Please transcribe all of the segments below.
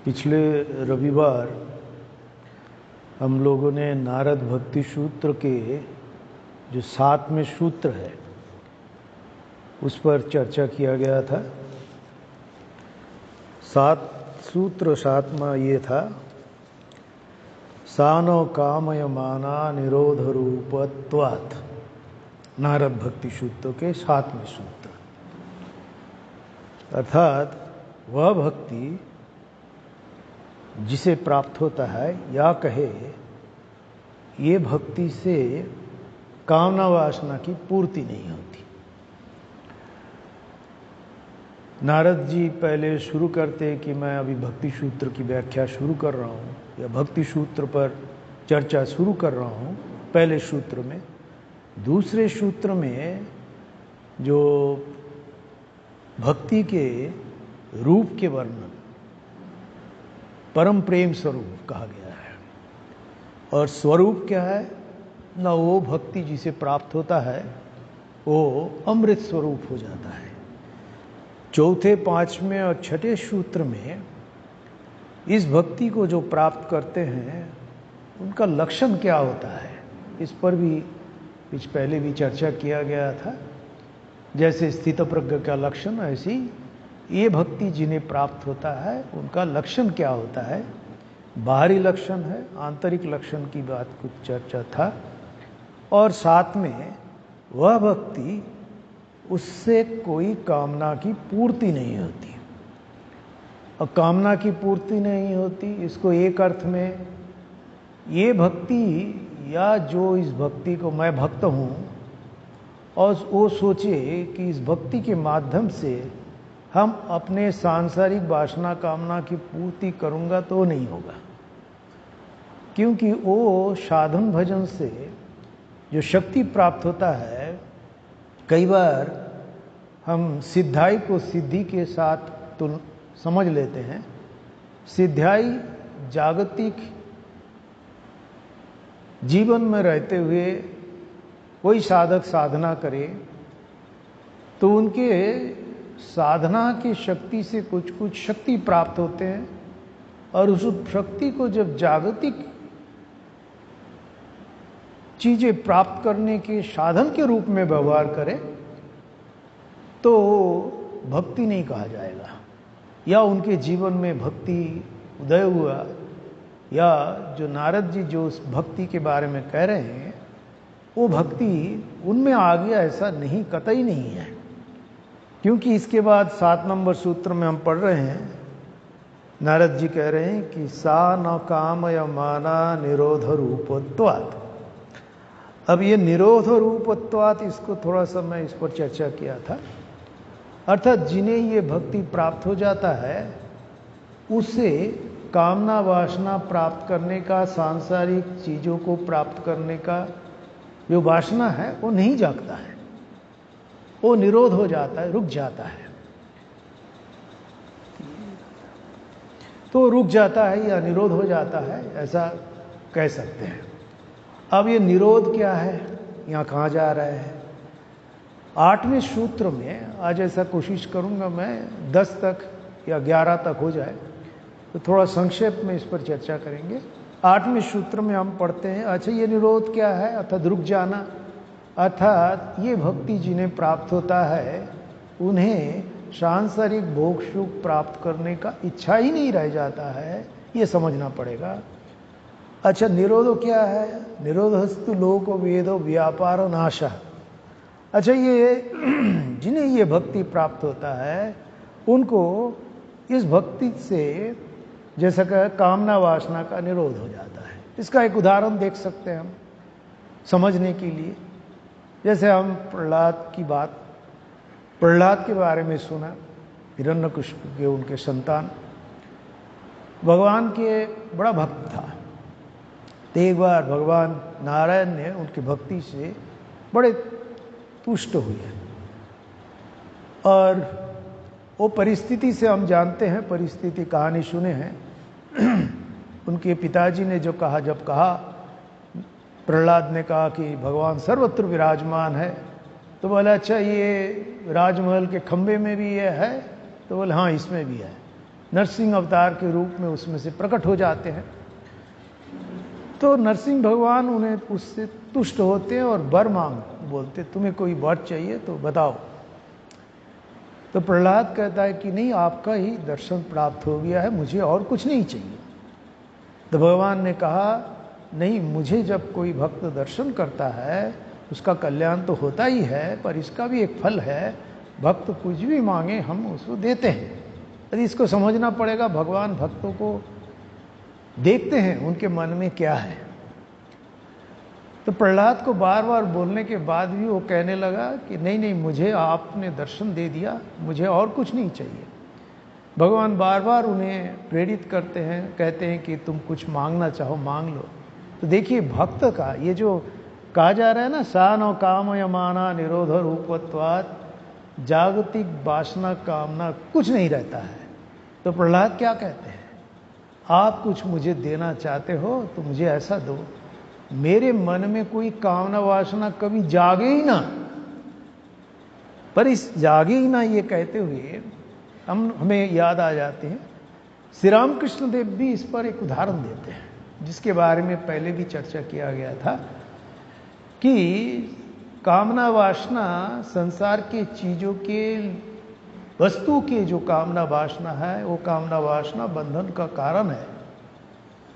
पिछले रविवार हम लोगों ने नारद भक्ति सूत्र के जो 7वें सूत्र है उस पर चर्चा किया गया था। 7वां ये था, सानो कामय माना निरोध रूपत्वात्। नारद भक्ति सूत्र के 7वें सूत्र, अर्थात वह भक्ति जिसे प्राप्त होता है, या कहे ये भक्ति से कामना वासना की पूर्ति नहीं होती। नारद जी पहले शुरू करते कि मैं अभी भक्ति सूत्र की व्याख्या शुरू कर रहा हूँ या भक्ति सूत्र पर चर्चा शुरू कर रहा हूँ। पहले सूत्र में, दूसरे सूत्र में जो भक्ति के रूप के वर्णन, परम प्रेम स्वरूप कहा गया है। और स्वरूप क्या है ना, वो भक्ति जिसे प्राप्त होता है वो अमृत स्वरूप हो जाता है। चौथे, 5वें और 6ठे सूत्र में इस भक्ति को जो प्राप्त करते हैं उनका लक्षण क्या होता है, इस पर भी पहले भी चर्चा किया गया था। जैसे स्थितप्रज्ञ का लक्षण, ऐसी ये भक्ति जिन्हें प्राप्त होता है उनका लक्षण क्या होता है। बाहरी लक्षण है, आंतरिक लक्षण की बात कुछ चर्चा था। और साथ में वह भक्ति, उससे कोई कामना की पूर्ति नहीं होती। और कामना की पूर्ति नहीं होती, इसको एक अर्थ में ये भक्ति, या जो इस भक्ति को मैं भक्त हूँ और वो सोचे कि इस भक्ति के माध्यम से हम अपने सांसारिक वासना कामना की पूर्ति करूँगा, तो नहीं होगा। क्योंकि वो साधन भजन से जो शक्ति प्राप्त होता है, कई बार हम सिद्धाई को सिद्धि के साथ समझ लेते हैं। सिद्धाई जागतिक जीवन में रहते हुए कोई साधक साधना करे तो उनके साधना की शक्ति से कुछ कुछ शक्ति प्राप्त होते हैं, और उस शक्ति को जब जागतिक चीजें प्राप्त करने के साधन के रूप में व्यवहार करें तो भक्ति नहीं कहा जाएगा। या उनके जीवन में भक्ति उदय हुआ, या जो नारद जी जो उस भक्ति के बारे में कह रहे हैं वो भक्ति उनमें आ गया, ऐसा नहीं, कतई नहीं है। क्योंकि इसके बाद 7 नंबर सूत्र में हम पढ़ रहे हैं, नारद जी कह रहे हैं कि सा न कामय माना निरोध रूपत्वात्। अब ये निरोध रूपत्वात्, इसको थोड़ा सा मैं इस पर चर्चा किया था। अर्थात जिन्हें ये भक्ति प्राप्त हो जाता है उससे कामना वासना प्राप्त करने का, सांसारिक चीज़ों को प्राप्त करने का जो वासना है वो नहीं जागता है, वो निरोध हो जाता है, रुक जाता है। तो रुक जाता है या निरोध हो जाता है, ऐसा कह सकते हैं। अब ये निरोध क्या है, यहाँ कहाँ जा रहा है। 8वें सूत्र में, आज ऐसा कोशिश करूँगा मैं 10 तक या 11 तक हो जाए, तो थोड़ा संक्षेप में इस पर चर्चा करेंगे। 8वें सूत्र में हम पढ़ते हैं, अच्छा ये निरोध क्या है, अर्थात रुक जाना। अर्थात ये भक्ति जिन्हें प्राप्त होता है उन्हें सांसारिक भोग सुख प्राप्त करने का इच्छा ही नहीं रह जाता है, ये समझना पड़ेगा। अच्छा, निरोधो क्या है, निरोधस्तु लोको वेदो व्यापारो नाशः। अच्छा, ये जिन्हें ये भक्ति प्राप्त होता है उनको इस भक्ति से, जैसा कि कामना वासना का निरोध हो जाता है। इसका एक उदाहरण देख सकते हैं हम समझने के लिए। जैसे हम प्रहलाद के बारे में सुना, हिरण्यकशिपु के उनके संतान, भगवान के बड़ा भक्त था। तो एक बार भगवान नारायण ने उनकी भक्ति से बड़े तुष्ट हुए, और वो परिस्थिति से हम जानते हैं, परिस्थिति कहानी सुने हैं। उनके पिताजी ने जो कहा, जब कहा, प्रहलाद ने कहा कि भगवान सर्वत्र विराजमान है, तो बोला अच्छा ये राजमहल के खंबे में भी ये है, तो बोले हाँ इसमें भी है। नरसिंह अवतार के रूप में उसमें से प्रकट हो जाते हैं। तो नरसिंह भगवान उन्हें उससे तुष्ट होते हैं और वर मांग बोलते, तुम्हें कोई वर चाहिए तो बताओ। तो प्रहलाद कहता है कि नहीं, आपका ही दर्शन प्राप्त हो गया है, मुझे और कुछ नहीं चाहिए। तो भगवान ने कहा नहीं, मुझे जब कोई भक्त दर्शन करता है उसका कल्याण तो होता ही है, पर इसका भी एक फल है, भक्त कुछ भी मांगे हम उसको देते हैं। यदि इसको समझना पड़ेगा, भगवान भक्तों को देखते हैं उनके मन में क्या है। तो प्रहलाद को बार बार बोलने के बाद भी वो कहने लगा कि नहीं नहीं, मुझे आपने दर्शन दे दिया, मुझे और कुछ नहीं चाहिए। भगवान बार बार उन्हें प्रेरित करते हैं, कहते हैं कि तुम कुछ मांगना चाहो मांग लो। तो देखिए भक्त का ये जो कहा जा रहा है ना, सानो कामयमाना निरोध रूपत्वात्, जागतिक वासना कामना कुछ नहीं रहता है। तो प्रहलाद क्या कहते हैं, आप कुछ मुझे देना चाहते हो तो मुझे ऐसा दो, मेरे मन में कोई कामना वासना कभी जागे ही ना। पर इस जागे ही ना ये कहते हुए हमें याद आ जाते हैं, श्री रामकृष्ण देव भी इस पर एक उदाहरण देते हैं, जिसके बारे में पहले भी चर्चा किया गया था कि कामना वासना संसार के चीजों के, वस्तु के जो कामना वासना है वो कामना वासना बंधन का कारण है,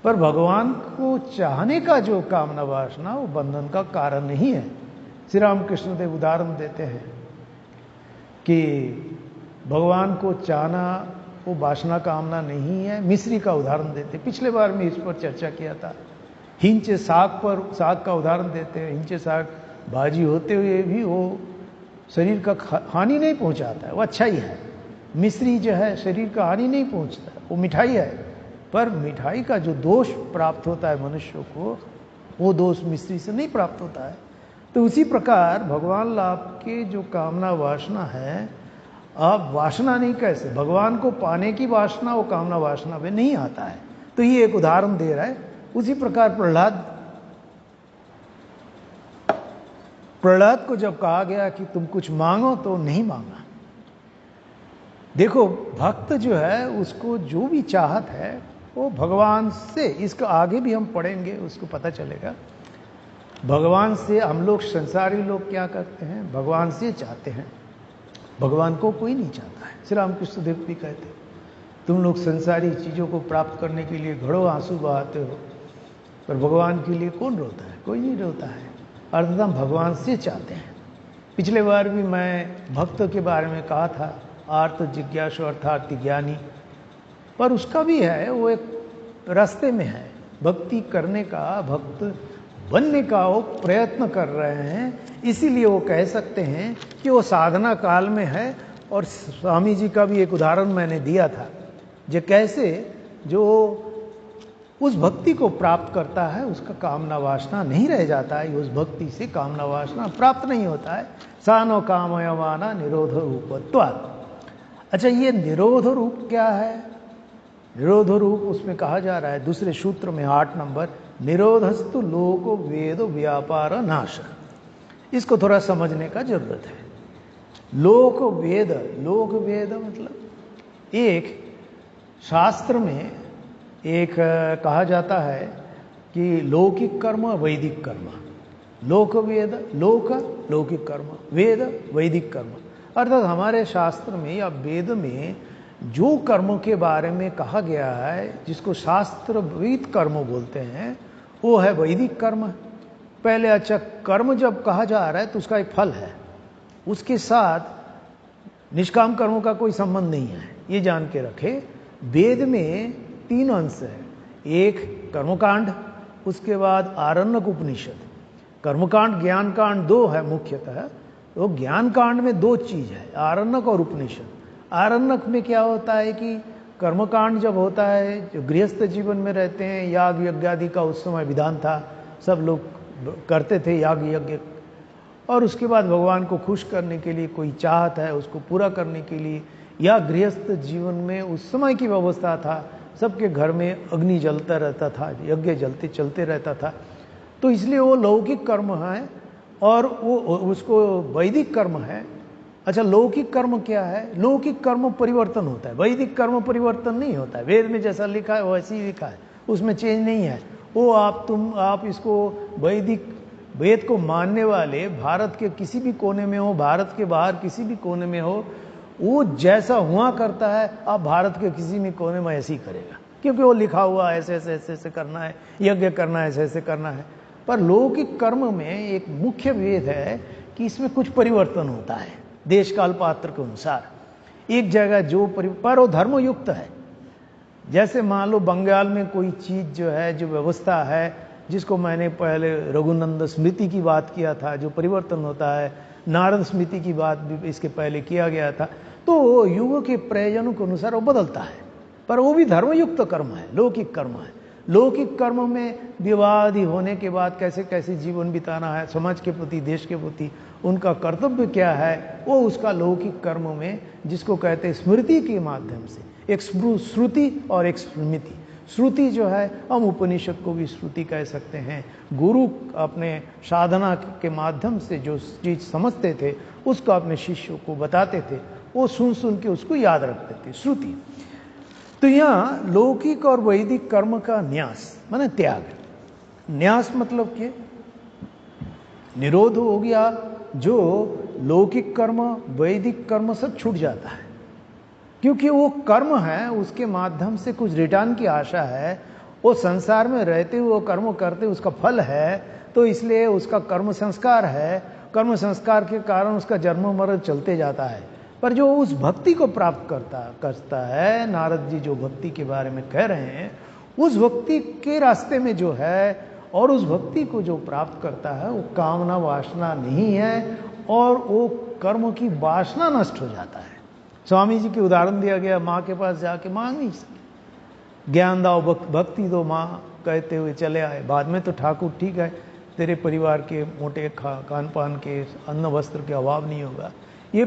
पर भगवान को चाहने का जो कामना वासना वो बंधन का कारण नहीं है। श्री रामकृष्ण देव उदाहरण देते हैं कि भगवान को चाहना वो वासना कामना नहीं है। मिश्री का उदाहरण देते, पिछले बार में इस पर चर्चा किया था। हिंचे साग का उदाहरण देते हैं, हिंचे साग भाजी होते हुए भी वो शरीर का हानि नहीं पहुंचाता है, वो अच्छा ही है। मिश्री जो है शरीर का हानि नहीं पहुंचता, वो मिठाई है, पर मिठाई का जो दोष प्राप्त होता है मनुष्य को, वो दोष मिश्री से नहीं प्राप्त होता है। तो उसी प्रकार भगवान लाभ के जो कामना वासना है, आप वासना नहीं, कैसे भगवान को पाने की वासना वो कामना वासना में नहीं आता है। तो ये एक उदाहरण दे रहा है। उसी प्रकार प्रहलाद को जब कहा गया कि तुम कुछ मांगो तो नहीं मांगा। देखो भक्त जो है उसको जो भी चाहत है वो भगवान से, इसका आगे भी हम पढ़ेंगे उसको पता चलेगा। भगवान से हम लोग संसारी लोग क्या करते हैं, भगवान से चाहते हैं, भगवान को कोई नहीं चाहता है। श्री रामकृष्ण देव भी कहते, तुम लोग संसारी चीजों को प्राप्त करने के लिए घड़ों आंसू बहाते हो, पर भगवान के लिए कौन रोता है, कोई नहीं रोता है। अर्थात हम भगवान से चाहते हैं। पिछले बार भी मैं भक्त के बारे में कहा था, आर्त जिज्ञासु अर्थात ज्ञानी, पर उसका भी है, वो एक रास्ते में है भक्ति करने का, भक्त बनने का वो प्रयत्न कर रहे हैं, इसीलिए वो कह सकते हैं कि वो साधना काल में है। और स्वामी जी का भी एक उदाहरण मैंने दिया था, जो कैसे जो उस भक्ति को प्राप्त करता है उसका कामना वासना नहीं रह जाता है, उस भक्ति से कामना वासना प्राप्त नहीं होता है। सानो कामयमाना निरोध रूपत्वात्। अच्छा, ये निरोध रूप क्या है? निरोध रूप उसमें कहा जा रहा है दूसरे सूत्र में 8 नंबर, निरोधस्तु लोक वेद व्यापार नाश। इसको थोड़ा समझने का जरूरत है। लोक वेद मतलब एक शास्त्र में एक कहा जाता है कि लौकिक कर्म वैदिक कर्म, लोक वेद, लोक लौकिक कर्म, वेद वैदिक कर्म। अर्थात हमारे शास्त्र में या वेद में जो कर्मों के बारे में कहा गया है, जिसको शास्त्र वेद कर्म बोलते हैं, वो है वैदिक कर्म। पहले अच्छा, कर्म जब कहा जा रहा है तो उसका एक फल है, उसके साथ निष्काम कर्मों का कोई संबंध नहीं है, ये जान के रखे। वेद में 3 अंश है, एक कर्मकांड, उसके बाद आरण्यक उपनिषद। कर्मकांड ज्ञान कांड 2 है मुख्यतः। तो ज्ञान कांड में 2 चीज है, आरण्यक और उपनिषद। आरण्यक में क्या होता है कि कर्मकांड जब होता है, जो गृहस्थ जीवन में रहते हैं, याग यज्ञ आदि का उस समय विधान था, सब लोग करते थे याग यज्ञ, और उसके बाद भगवान को खुश करने के लिए कोई चाहत है उसको पूरा करने के लिए, या गृहस्थ जीवन में उस समय की व्यवस्था था, सबके घर में अग्नि जलता रहता था, यज्ञ जलते चलते रहता था, तो इसलिए वो लौकिक कर्म है। और वो उसको वैदिक कर्म है, अच्छा, लौकिक कर्म क्या है? लौकिक कर्म परिवर्तन होता है, वैदिक कर्म परिवर्तन नहीं होता है। वेद में जैसा लिखा है वैसे ही लिखा है, उसमें चेंज नहीं है। वो आप इसको वैदिक वेद को मानने वाले भारत के किसी भी कोने में हो, भारत के बाहर किसी भी कोने में हो, वो जैसा हुआ करता है, आप भारत के किसी भी कोने में ऐसे ही करेगा, क्योंकि वो लिखा हुआ ऐसे ऐसे ऐसे ऐसे करना है, यज्ञ करना है, ऐसे ऐसे करना है। पर लौकिक कर्म में एक मुख्य भेद है कि इसमें कुछ परिवर्तन होता है देश काल पात्र के अनुसार। एक जगह जो पर वो धर्मयुक्त है। जैसे मान लो बंगाल में कोई चीज जो है, जो व्यवस्था है, जिसको मैंने पहले रघुनंदन स्मृति की बात किया था, जो परिवर्तन होता है, नारद स्मृति की बात भी इसके पहले किया गया था, तो युग के प्रयोजनों के अनुसार वो बदलता है, पर वो भी धर्मयुक्त कर्म है, लौकिक कर्म है। लौकिक कर्म में विवाद होने के बाद कैसे कैसे जीवन बिताना है, समाज के प्रति, देश के प्रति उनका कर्तव्य क्या है, वो उसका लौकिक कर्म में, जिसको कहते हैं स्मृति के माध्यम से, एक श्रुति और एक स्मृति। श्रुति जो है, हम उपनिषद को भी श्रुति कह सकते हैं। गुरु अपने साधना के माध्यम से जो चीज समझते थे उसको अपने शिष्यों को बताते थे, वो सुन सुन के उसको याद रखते थे, श्रुति। तो यहाँ लौकिक और वैदिक कर्म का न्यास माने त्याग। न्यास मतलब कि निरोध हो गया, जो लौकिक कर्म वैदिक कर्म सब छूट जाता है, क्योंकि वो कर्म है, उसके माध्यम से कुछ रिटर्न की आशा है। वो संसार में रहते हुए वो कर्म करते, उसका फल है, तो इसलिए उसका कर्म संस्कार है। कर्म संस्कार के कारण उसका जन्म मरण चलते जाता है। पर जो उस भक्ति को प्राप्त करता है, नारद जी जो भक्ति के बारे में कह रहे हैं, उस भक्ति के रास्ते में जो है, और उस भक्ति को जो प्राप्त करता है, वो कामना वासना नहीं है, और वो कर्म की वासना नष्ट हो जाता है। स्वामी जी की उदाहरण दिया गया, माँ के पास जाके मांग नहीं सके, ज्ञान दाओ भक्ति दो माँ कहते हुए चले आए। बाद में तो ठाकुर ठीक है, तेरे परिवार के मोटे खान पान के, अन्न वस्त्र के अभाव नहीं होगा, ये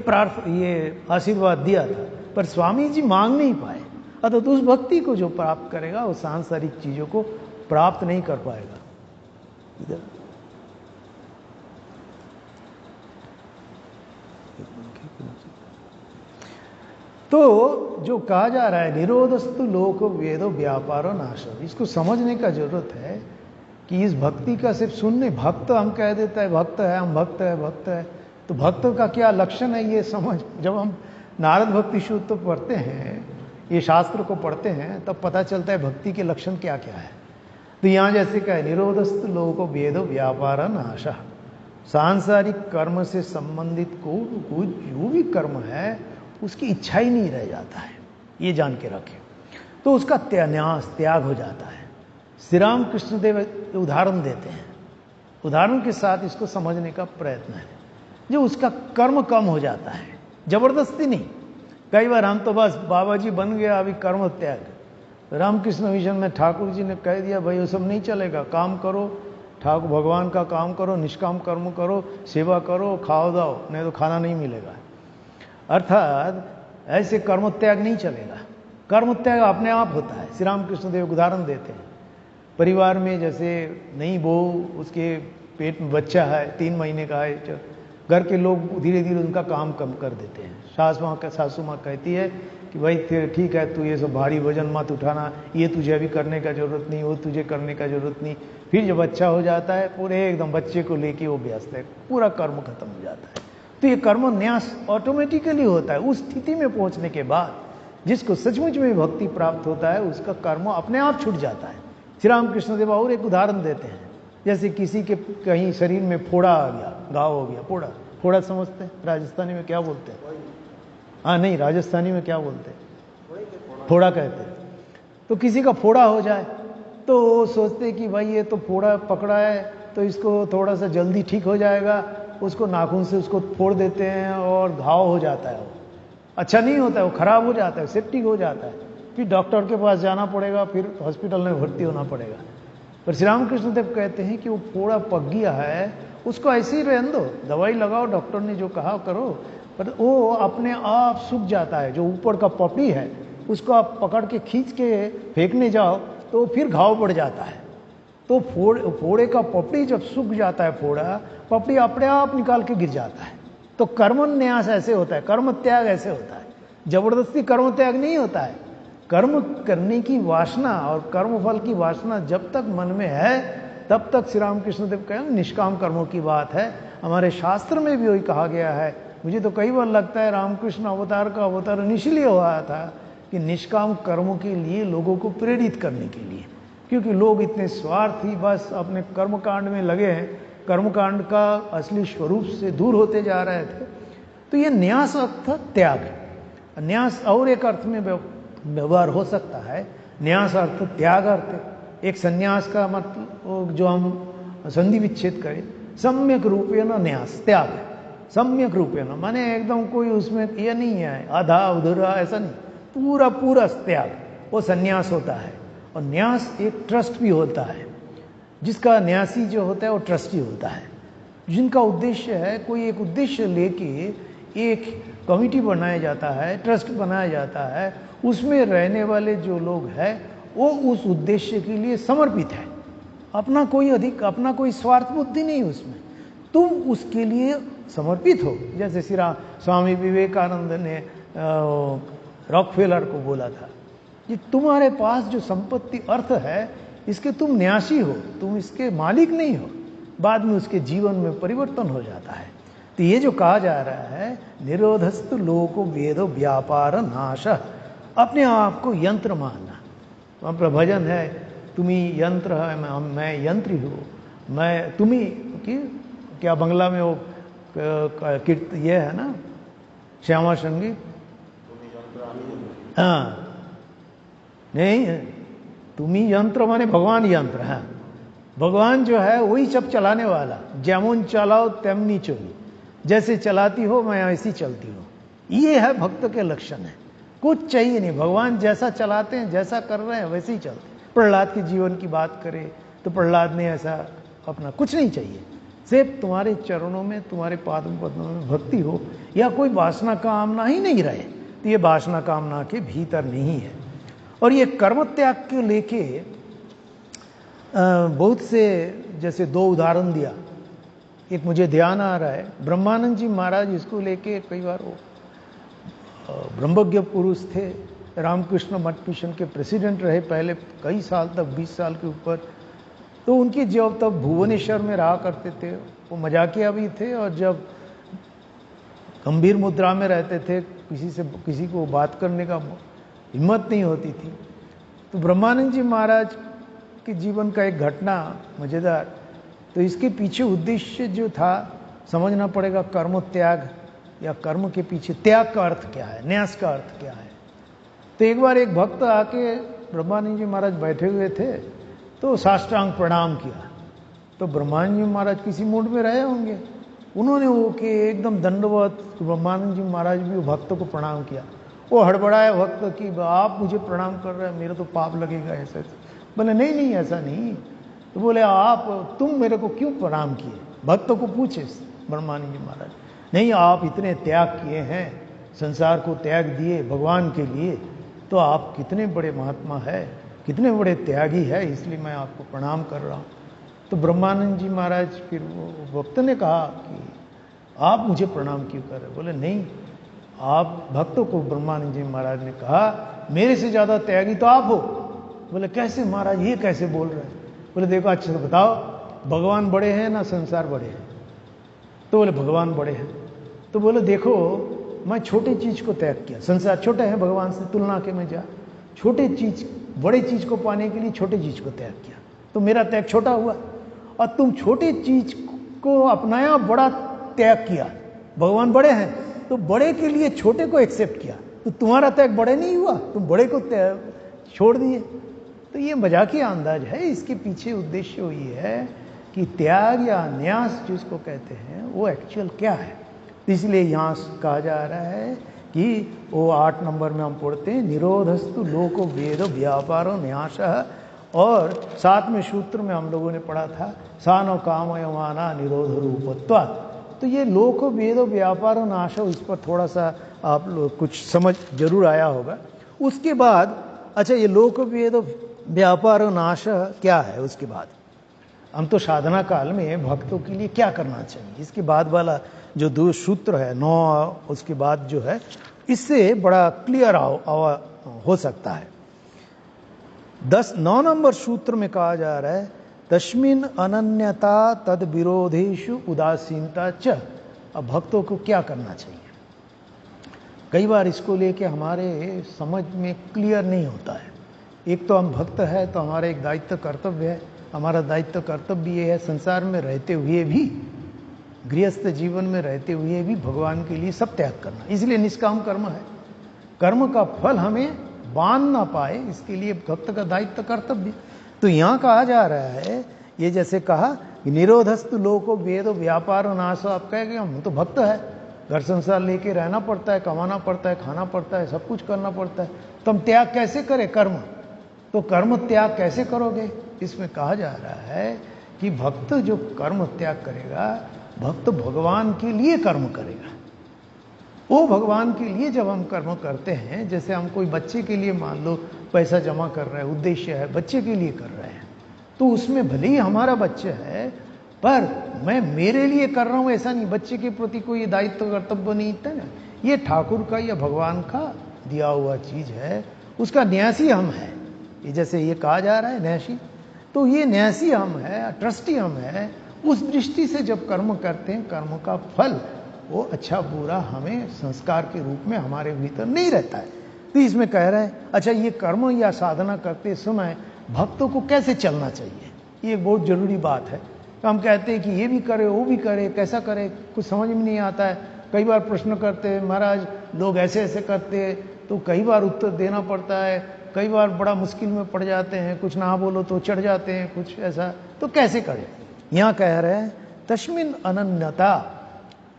आशीर्वाद दिया था, पर स्वामी जी मांग नहीं पाए। अतः तो उस भक्ति को जो प्राप्त करेगा, वो सांसारिक चीजों को प्राप्त नहीं कर पाएगा। इधर तो जो कहा जा रहा है, निरोधस्तु लोक वेदो व्यापारो नाशो, इसको समझने का जरूरत है कि इस भक्ति का सिर्फ सुनने, भक्त हम कह देता है, भक्त है, हम भक्त है, भक्त है, तो भक्त का क्या लक्षण है ये समझ। जब हम नारद भक्ति सूत्र पढ़ते हैं, ये शास्त्र को पढ़ते हैं, तब पता चलता है भक्ति के लक्षण क्या क्या है। तो यहाँ जैसे क्या है, निरोधस्तु लोको वेदो व्यापार नाशा, सांसारिक कर्म से संबंधित को जो भी कर्म है उसकी इच्छा ही नहीं रह जाता है, ये जान के रखें। तो उसका त्याग हो जाता है। श्री राम कृष्ण देव उदाहरण देते हैं, उदाहरण के साथ इसको समझने का प्रयत्न है। जो उसका कर्म कम हो जाता है, जबरदस्ती नहीं। कई बार हम तो बस बाबा जी बन गया, अभी कर्म त्याग। रामकृष्ण मिशन में ठाकुर जी ने कह दिया, भाई वो सब नहीं चलेगा, काम करो, ठाकुर भगवान का काम करो, निष्काम कर्म करो, सेवा करो, खाओ दाओ, नहीं तो खाना नहीं मिलेगा। अर्थात ऐसे कर्म त्याग नहीं चलेगा। कर्म त्याग अपने आप होता है। श्री रामकृष्ण देव उदाहरण देते हैं, परिवार में जैसे नई बहू, उसके पेट में बच्चा है, 3 महीने का है, घर के लोग धीरे धीरे उनका काम कम कर देते हैं। सासू माँ कहती है कि भाई ठीक है, तू ये सब भारी वजन मत उठाना, ये तुझे अभी करने का जरूरत नहीं, वो तुझे करने का जरूरत नहीं। फिर जब बच्चा हो जाता है, पूरे एकदम बच्चे को लेके वो व्यस्त है, पूरा कर्म खत्म हो जाता है। तो ये कर्म न्यास ऑटोमेटिकली होता है। उस स्थिति में पहुंचने के बाद जिसको सचमुच में भक्ति प्राप्त होता है, उसका कर्म अपने आप छूट जाता है। श्री रामकृष्ण देव और एक उदाहरण देते हैं, जैसे किसी के कहीं शरीर में फोड़ा आ गया, घाव हो गया, फोड़ा समझते हैं? राजस्थानी में क्या बोलते हैं? हाँ नहीं, राजस्थानी में क्या बोलते हैं? फोड़ा कहते हैं। तो किसी का फोड़ा हो जाए तो वो सोचते कि भाई ये तो फोड़ा पकड़ा है, तो इसको थोड़ा सा जल्दी ठीक हो जाएगा, उसको नाखून से उसको फोड़ देते हैं और घाव हो जाता है। वो अच्छा नहीं होता है, वो खराब हो जाता है, सेप्टिक हो जाता है, फिर डॉक्टर के पास जाना पड़ेगा, फिर हॉस्पिटल में भर्ती होना पड़ेगा। पर श्री रामकृष्ण देव कहते हैं कि वो फोड़ा पक गया है, उसको ऐसे ही रहने दो, दवाई लगाओ, डॉक्टर ने जो कहा करो, पर वो अपने आप सूख जाता है। जो ऊपर का पपड़ी है उसको आप पकड़ के खींच के फेंकने जाओ तो फिर घाव बढ़ जाता है। तो फोड़े का पपड़ी जब सूख जाता है, फोड़ा पपड़ी अपने आप निकाल के गिर जाता है, तो कर्मन्यास ऐसे होता है, कर्म त्याग ऐसे होता है, जबरदस्ती कर्म त्याग नहीं होता है। कर्म करने की वासना और कर्मफल की वासना जब तक मन में है तब तक श्री रामकृष्ण देव कहें निष्काम कर्मों की बात है। हमारे शास्त्र में भी वही कहा गया है। मुझे तो कई बार लगता है रामकृष्ण अवतार का अवतरण इसलिए हुआ था कि निष्काम कर्मों के लिए लोगों को प्रेरित करने के लिए, क्योंकि लोग इतने स्वार्थी बस अपने कर्मकांड में लगे हैं, कर्मकांड का असली स्वरूप से दूर होते जा रहे थे। तो ये न्यास अर्थ त्याग। न्यास और एक अर्थ में व्यवहार हो सकता है, न्यास अर्थ त्याग अर्थ। एक संन्यास का मतलब जो हम संधि विच्छेद करें, सम्यक रूपेण न्यास त्याग, सम्यक रूपेण माने एकदम कोई उसमें ये नहीं है आधा उधरा ऐसा नहीं, पूरा पूरा त्याग, वो संन्यास होता है। और न्यास एक ट्रस्ट भी होता है, जिसका न्यासी जो होता है वो ट्रस्टी होता है, जिनका उद्देश्य है कोई एक उद्देश्य लेके एक कमिटी बनाया जाता है, ट्रस्ट बनाया जाता है, उसमें रहने वाले जो लोग हैं वो उस उद्देश्य के लिए समर्पित है। अपना अपना कोई स्वार्थ बुद्धि नहीं उसमें, तुम उसके लिए समर्पित हो। जैसे स्वामी विवेकानंद ने रॉकफेलर को बोला था कि तुम्हारे पास जो संपत्ति अर्थ है इसके तुम न्यासी हो, तुम इसके मालिक नहीं हो। बाद में उसके जीवन में परिवर्तन हो जाता है। तो ये जो कहा जा रहा है निरोधस्तु लोको वेदो व्यापार नाश, अपने आप को यंत्र मानना। वहाँ पर भजन है, तुम्ही यंत्र है मैं यंत्री हूँ, मैं तुम्ही की क्या बंगला में वो कीर्त ये है ना श्यामा संगीत, हाँ नहीं तुम्ही यंत्र माने भगवान यंत्र है। भगवान जो है वही सब चलाने वाला, जेमुन चलाओ तेमनी चली, जैसे चलाती हो मैं ऐसी चलती हूँ। ये है भक्त के लक्षण है, कुछ चाहिए नहीं, भगवान जैसा चलाते हैं जैसा कर रहे हैं वैसे ही चलते। प्रहलाद के जीवन की बात करें तो प्रहलाद ने ऐसा अपना कुछ नहीं चाहिए, सिर्फ तुम्हारे चरणों में तुम्हारे पाद पद्मों में भक्ति हो, या कोई वासना कामना ही नहीं रहे। तो ये वासना कामना के भीतर नहीं है। और ये कर्म त्याग के लेके बहुत से, जैसे दो उदाहरण दिया, एक मुझे ध्यान आ रहा है, ब्रह्मानंद जी महाराज इसको लेके कई बार वो ब्रह्मज्ञ पुरुष थे, रामकृष्ण मठ मिशन के प्रेसिडेंट रहे पहले कई साल तक, 20 साल के ऊपर। तो उनकी जब तब भुवनेश्वर में रहा करते थे, वो मजाकिया भी थे, और जब गंभीर मुद्रा में रहते थे किसी को बात करने का हिम्मत नहीं होती थी। तो ब्रह्मानंद जी महाराज के जीवन का एक घटना मजेदार, तो इसके पीछे उद्देश्य जो था समझना पड़ेगा, कर्म त्याग या कर्म के पीछे त्याग का अर्थ क्या है, न्यास का अर्थ क्या है। तो एक बार एक भक्त आके ब्रह्मानंद जी महाराज बैठे हुए थे तो साष्टांग प्रणाम किया। तो ब्रह्मानंद जी महाराज किसी मूड में रहे होंगे, उन्होंने वो कि एकदम दंडवत, ब्रह्मानंद जी महाराज भी भक्त को प्रणाम किया। वो हड़बड़ाया भक्त कि आप मुझे प्रणाम कर रहे हैं, मेरा तो पाप लगेगा ऐसा। बोले नहीं नहीं ऐसा नहीं। तो बोले तुम मेरे को क्यों प्रणाम किए, भक्त को पूछे ब्रह्मानंद जी महाराज। नहीं आप इतने त्याग किए हैं, संसार को त्याग दिए भगवान के लिए, तो आप कितने बड़े महात्मा है, कितने बड़े त्यागी है, इसलिए मैं आपको प्रणाम कर रहा हूँ। तो ब्रह्मानंद जी महाराज फिर वो भक्त ने कहा कि आप मुझे प्रणाम क्यों कर रहे। बोले नहीं, आप भक्तों को ब्रह्मानंद जी महाराज ने कहा मेरे से ज़्यादा त्यागी तो आप हो। बोले कैसे महाराज, ये कैसे बोल रहे हैं। बोले देखो अच्छे से बताओ, भगवान बड़े हैं ना संसार बड़े हैं। तो बोले भगवान बड़े हैं। तो बोले देखो मैं छोटी चीज़ को त्याग किया, संसार छोटे हैं भगवान से तुलना के में जा, छोटे चीज बड़े चीज़ को पाने के लिए छोटी चीज़ को त्याग किया, तो मेरा त्याग छोटा हुआ। और तुम छोटी चीज को अपनाया, बड़ा त्याग किया, भगवान बड़े हैं तो बड़े के लिए छोटे को एक्सेप्ट किया, तो तुम्हारा त्याग बड़े नहीं हुआ, तुम बड़े को छोड़ दिए। तो ये मजाकिया अंदाज है, इसके पीछे उद्देश्य वही है कि त्याग या न्यास जिसको कहते हैं वो एक्चुअल क्या है। इसलिए यहाँ कहा जा रहा है कि वो 8 नंबर में हम पढ़ते हैं निरोधस्तु लोको वेद व्यापारो न्यास, और 7 में सूत्र में हम लोगों ने पढ़ा था सानो कामयमाना निरोध रूपत्वात्। तो ये लोक वेद व्यापार नाश, इस पर थोड़ा सा आप लोग कुछ समझ जरूर आया होगा। उसके बाद अच्छा ये लोक वेद व्यापार नाश क्या है, उसके बाद हम तो साधना काल में भक्तों के लिए क्या करना चाहिए, इसके बाद वाला जो 2 सूत्र है 9 उसके बाद जो है, इससे बड़ा क्लियर हो सकता है। 9 नंबर सूत्र में कहा जा रहा है तस्मिन अनन्यता तद विरोधेषु उदासीनता च। अब भक्तों को क्या करना चाहिए, कई बार इसको लेके हमारे समझ में क्लियर नहीं होता है। एक तो हम भक्त है तो हमारा एक दायित्व कर्तव्य है, हमारा दायित्व कर्तव्य ये है संसार में रहते हुए भी, गृहस्थ जीवन में रहते हुए भी भगवान के लिए सब त्याग करना, इसलिए निष्काम कर्म है। कर्म का फल हमें बांध ना पाए, इसके लिए भक्त का दायित्व कर्तव्य। तो यहाँ कहा जा रहा है, ये जैसे कहा कि निरोधस्तु लोको वेदो व्यापार नाशो, आप कहेंगे हम तो भक्त है, घर संसार लेके रहना पड़ता है, कमाना पड़ता है, खाना पड़ता है, सब कुछ करना पड़ता है, तो हम त्याग कैसे करें कर्म, तो कर्म त्याग कैसे करोगे। इसमें कहा जा रहा है कि भक्त जो कर्म त्याग करेगा, भक्त भगवान के लिए कर्म करेगा। वो भगवान के लिए जब हम कर्म करते हैं, जैसे हम कोई बच्चे के लिए मान लो पैसा जमा कर रहे हैं, उद्देश्य है बच्चे के लिए कर रहे हैं, तो उसमें भले ही हमारा बच्चा है, पर मैं मेरे लिए कर रहा हूं ऐसा नहीं, बच्चे के प्रति कोई दायित्व कर्तव्य नहीं था ना, ये ठाकुर का या भगवान का दिया हुआ चीज है, उसका न्यासी हम है। ये जैसे ये कहा जा रहा है न्यासी, तो ये न्यासी हम है, ट्रस्टी हम है। उस दृष्टि से जब कर्म करते हैं, कर्म का फल वो अच्छा बुरा हमें संस्कार के रूप में हमारे भीतर नहीं रहता है। तो इसमें कह रहे हैं अच्छा ये कर्म या साधना करते समय भक्तों को कैसे चलना चाहिए, ये बहुत जरूरी बात है। तो हम कहते हैं कि ये भी करे वो भी करे, कैसा करे कुछ समझ में नहीं आता है। कई बार प्रश्न करते हैं महाराज लोग ऐसे ऐसे करते हैं, तो कई बार उत्तर देना पड़ता है, कई बार बड़ा मुश्किल में पड़ जाते हैं, कुछ ना बोलो तो चढ़ जाते हैं, कुछ ऐसा, तो कैसे करें। यहाँ कह रहे हैं तस्मिन अनन्यता,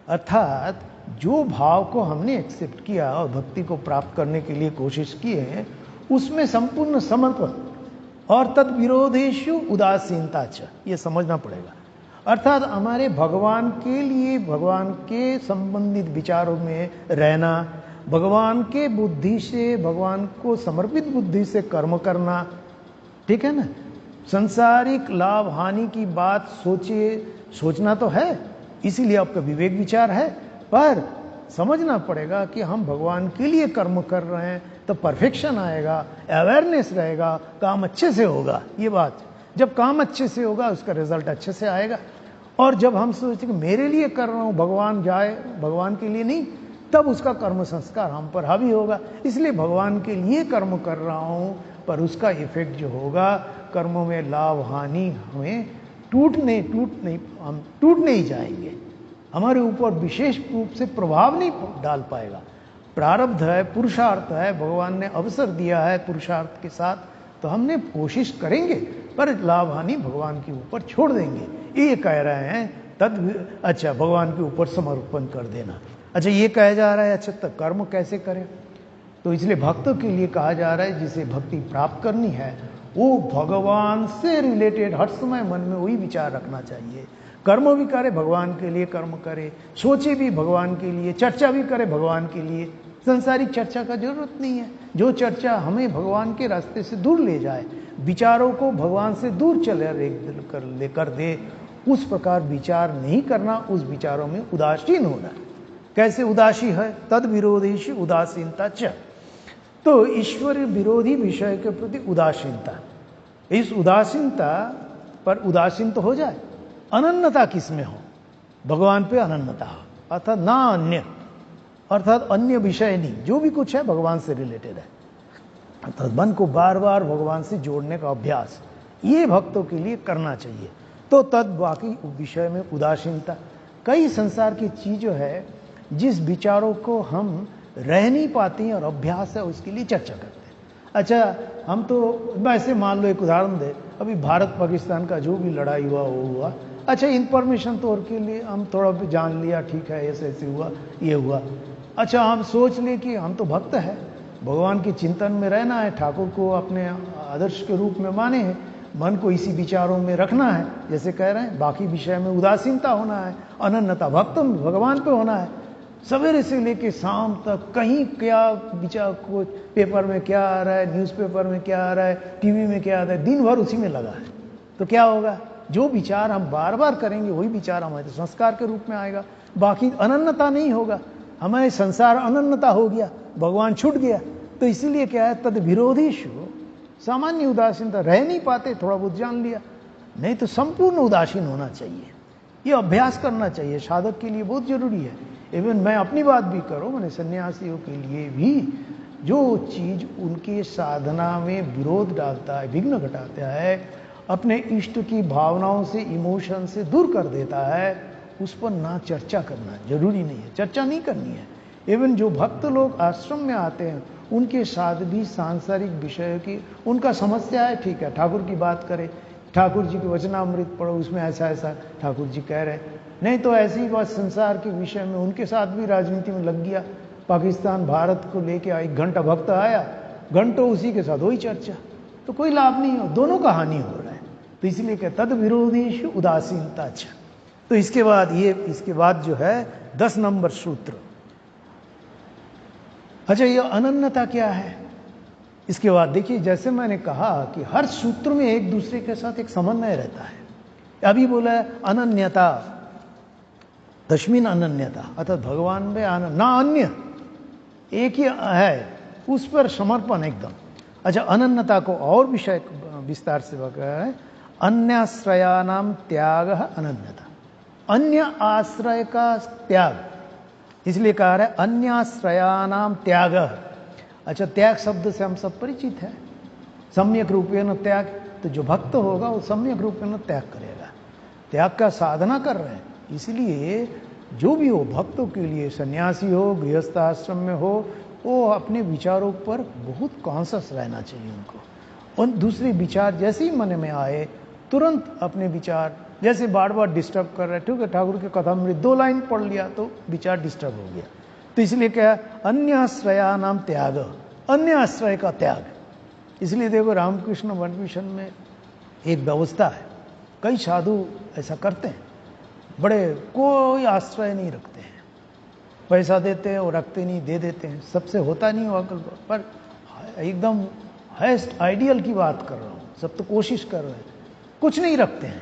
अर्थात जो भाव को हमने एक्सेप्ट किया और भक्ति को प्राप्त करने के लिए कोशिश की है, उसमें संपूर्ण समर्पण और तद विरोधेषु उदासीनता च, ये समझना पड़ेगा। अर्थात हमारे भगवान के लिए, भगवान के संबंधित विचारों में रहना, भगवान के बुद्धि से, भगवान को समर्पित बुद्धि से कर्म करना, ठीक है ना। संसारिक लाभ हानि की बात सोचना तो है, इसीलिए आपका विवेक विचार है, पर समझना पड़ेगा कि हम भगवान के लिए कर्म कर रहे हैं, तो परफेक्शन आएगा, अवेयरनेस रहेगा, काम अच्छे से होगा। ये बात जब काम अच्छे से होगा उसका रिजल्ट अच्छे से आएगा। और जब हम सोचते कि मेरे लिए कर रहा हूं, भगवान जाए, भगवान के लिए नहीं, तब उसका कर्म संस्कार हम पर हावी होगा। इसलिए भगवान के लिए कर्म कर रहा हूं, पर उसका इफेक्ट जो होगा कर्मों में लाभ हानि हमें हम टूट नहीं जाएंगे, हमारे ऊपर विशेष रूप से प्रभाव नहीं डाल पाएगा। प्रारब्ध है, पुरुषार्थ है, भगवान ने अवसर दिया है पुरुषार्थ के साथ, तो हमने कोशिश करेंगे, पर लाभ हानि भगवान के ऊपर छोड़ देंगे। ये कह रहे हैं अच्छा भगवान के ऊपर समर्पण कर देना। अच्छा ये कहा जा रहा है अच्छा तक कर्म कैसे करें, तो इसलिए भक्तों के लिए कहा जा रहा है जिसे भक्ति प्राप्त करनी है वो भगवान से रिलेटेड हर समय मन में वही विचार रखना चाहिए। कर्म भी करे भगवान के लिए कर्म करे, सोचे भी भगवान के लिए, चर्चा भी करे भगवान के लिए। संसारिक चर्चा का जरूरत नहीं है, जो चर्चा हमें भगवान के रास्ते से दूर ले जाए, विचारों को भगवान से दूर लेकर दे, उस प्रकार विचार नहीं करना, उस विचारों में उदासीन होना। कैसे उदासी है, तद विरोधेषु उदासीनता च, तो ईश्वर विरोधी विषय के प्रति उदासीनता, इस उदासीनता पर उदासीन तो हो जाए। अनन्यता किसमें हो, भगवान पे अनन्यता हो, अर्थात ना अन्य, अर्थात अन्य विषय नहीं, जो भी कुछ है भगवान से रिलेटेड है, अर्थात मन को बार बार भगवान से जोड़ने का अभ्यास, ये भक्तों के लिए करना चाहिए। तो तद बाकी विषय में उदासीनता, कई संसार की चीज़ है जिस विचारों को हम रह नहीं पाते हैं और अभ्यास है उसके लिए चर्चा करते हैं। अच्छा हम तो वैसे मान लो एक उदाहरण दे, अभी भारत पाकिस्तान का जो भी लड़ाई हुआ वो हुआ, अच्छा इन्फॉर्मेशन तौर के लिए हम थोड़ा भी जान लिया, ठीक है ऐसे ऐसे हुआ, ये हुआ। अच्छा हम सोच ले कि हम तो भक्त है, भगवान के चिंतन में रहना है, ठाकुर को अपने आदर्श के रूप में माने हैं, मन को इसी विचारों में रखना है, जैसे कह रहे हैं बाकी विषय में उदासीनता होना है, अनन्यता भक्त भगवान पे होना है। सवेरे से लेके शाम तक कहीं क्या विचार, को पेपर में क्या आ रहा है, न्यूज़पेपर में क्या आ रहा है, टीवी में क्या आ रहा है, दिन भर उसी में लगा है, तो क्या होगा, जो विचार हम बार बार करेंगे वही विचार हमारे संस्कार के रूप में आएगा, बाकी अनन्यता नहीं होगा। हमारे संसार अनन्यता हो गया, भगवान छूट गया। तो इसीलिए क्या है, तद विरोधीषु सामान्य उदासीनता, रह नहीं पाते, थोड़ा बहुत जान लिया, नहीं तो संपूर्ण उदासीन होना चाहिए। ये अभ्यास करना चाहिए, साधक के लिए बहुत जरूरी है। इवन मैं अपनी बात भी करूं, मैंने सन्यासियों के लिए भी जो चीज उनके साधना में विरोध डालता है, विघ्न घटाता है, अपने इष्ट की भावनाओं से, इमोशन से दूर कर देता है, उस पर ना चर्चा करना जरूरी नहीं है, चर्चा नहीं करनी है। इवन जो भक्त लोग आश्रम में आते हैं उनके साथ भी सांसारिक विषय की उनका समस्या है, ठीक है, ठाकुर की बात करें, ठाकुर जी के वचनामृत पढ़ो, उसमें ऐसा ऐसा ठाकुर जी कह रहे हैं। नहीं तो ऐसी बात संसार के विषय में उनके साथ भी राजनीति में लग गया। पाकिस्तान भारत को लेके 1 घंटा भक्त आया, घंटों उसी के साथ वही चर्चा, तो कोई लाभ नहीं हो, दोनों का हानि हो रहा है। तो इसलिए क्या, तद विरोधीषु उदासीनता। अच्छा, तो इसके बाद जो है 10 नंबर सूत्र। अच्छा, ये अनन्यता क्या है? इसके बाद देखिए, जैसे मैंने कहा कि हर सूत्र में एक दूसरे के साथ एक समन्वय रहता है। अभी बोला है अनन्यता, दशमीन अनन्यता, अर्थात भगवान में ना अन्य, एक ही है, उस पर समर्पण एकदम। अच्छा, अनन्यता को और विषय विस्तार से बताया है, अन्याश्रयानाम त्याग अनन्यता, अन्य आश्रय का त्याग, इसलिए कहा है अन्याश्रयानाम त्याग। अच्छा, त्याग शब्द से हम सब परिचित हैं, सम्यक रूपेण त्याग, तो जो भक्त होगा वो सम्यक रूपेण त्याग करेगा, त्याग का साधना कर रहे हैं। इसलिए जो भी हो, भक्तों के लिए, सन्यासी हो, गृहस्थ आश्रम में हो, वो अपने विचारों पर बहुत कॉन्शियस रहना चाहिए उनको। और दूसरे विचार जैसे ही मन में आए तुरंत अपने विचार, जैसे बार बार डिस्टर्ब कर रहे, ठीक है, ठाकुर के कथामृत 2 लाइन पढ़ लिया तो विचार डिस्टर्ब हो गया। तो इसलिए क्या, अन्य आश्रयानाम त्याग, अन्य आश्रय का त्याग। इसलिए देखो, रामकृष्ण वन मिशन में एक व्यवस्था है, कई साधु ऐसा करते हैं, बड़े कोई आश्रय नहीं रखते हैं, पैसा देते हैं और रखते नहीं, दे देते हैं, सबसे होता नहीं हुआ, पर एकदम हाईएस्ट आइडियल की बात कर रहा हूँ, सब तो कोशिश कर रहे हैं, कुछ नहीं रखते हैं।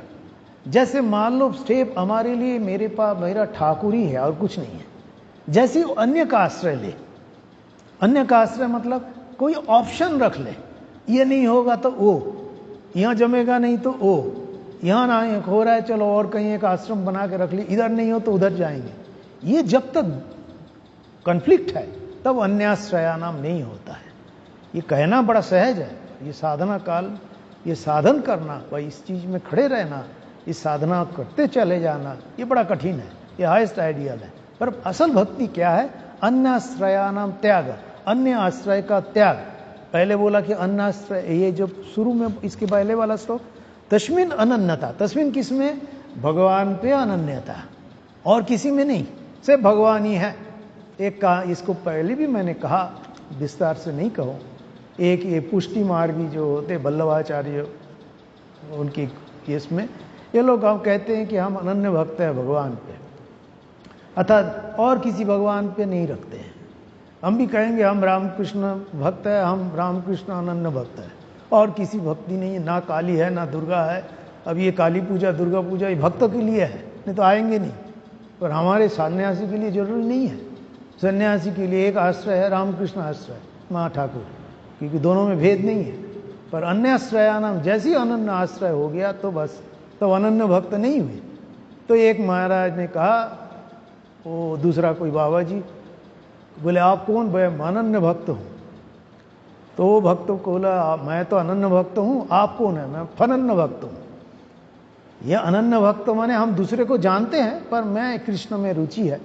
जैसे मान लो स्टेप हमारे लिए, मेरे पास मेरा ठाकुर ही है और कुछ नहीं है, जैसे अन्य का आश्रय ले, अन्य का आश्रय मतलब कोई ऑप्शन रख ले, ये नहीं होगा तो वो, यहाँ जमेगा नहीं तो वो, यहाँ ना हो रहा है चलो और कहीं एक आश्रम बना के रख ली, इधर नहीं हो तो उधर जाएंगे। ये जब तक कॉन्फ्लिक्ट है तब अन्याश्रयानाम नहीं होता है। ये कहना बड़ा सहज है, ये साधना काल, ये साधन करना, भाई इस चीज में खड़े रहना, इस साधना करते चले जाना, ये बड़ा कठिन है, ये हाईएस्ट आइडियल है। पर असल भक्ति क्या है, अन्याश्रयानाम त्याग, अन्य आश्रय का त्याग। पहले बोला कि अन्याश्रय, ये जो शुरू में इसके पहले वाला श्लोक, तस्मिन अनन्यता, तस्मिन किसमें, भगवान पे अनन्यता, और किसी में नहीं, सिर्फ भगवान ही है। एक कहा, इसको पहले भी मैंने कहा, विस्तार से नहीं कहो, एक ये पुष्टि मार्गी जो होते वल्लभाचार्य, उनकी केस में ये लोग हम कहते हैं कि हम अनन्य भक्त है भगवान पे, अर्थात और किसी भगवान पे नहीं रखते हैं। हम भी कहेंगे हम रामकृष्ण भक्त है, हम रामकृष्ण अनन्य भक्त है, और किसी भक्ति नहीं है, ना काली है ना दुर्गा है। अब ये काली पूजा दुर्गा पूजा ये भक्तों के लिए है, नहीं तो आएंगे नहीं। पर हमारे सन्यासी के लिए जरूरी नहीं है, सन्यासी के लिए एक आश्रय है, रामकृष्ण आश्रय, महा ठाकुर, क्योंकि दोनों में भेद नहीं है। पर अन्य आश्रयानाम, जैसे ही अनन्य आश्रय हो गया तो बस, तो अनन्य भक्त नहीं हुए। तो एक महाराज ने कहा, वो दूसरा कोई बाबा जी बोले आप कौन, भाई मैं अनन्य भक्त हूँ। तो वो भक्तों को बोला मैं तो अनन्य भक्त हूँ, आप कौन है, मैं फनन्य भक्त हूँ। ये अनन्य भक्त माने हम दूसरे को जानते हैं पर मैं कृष्ण में रुचि है,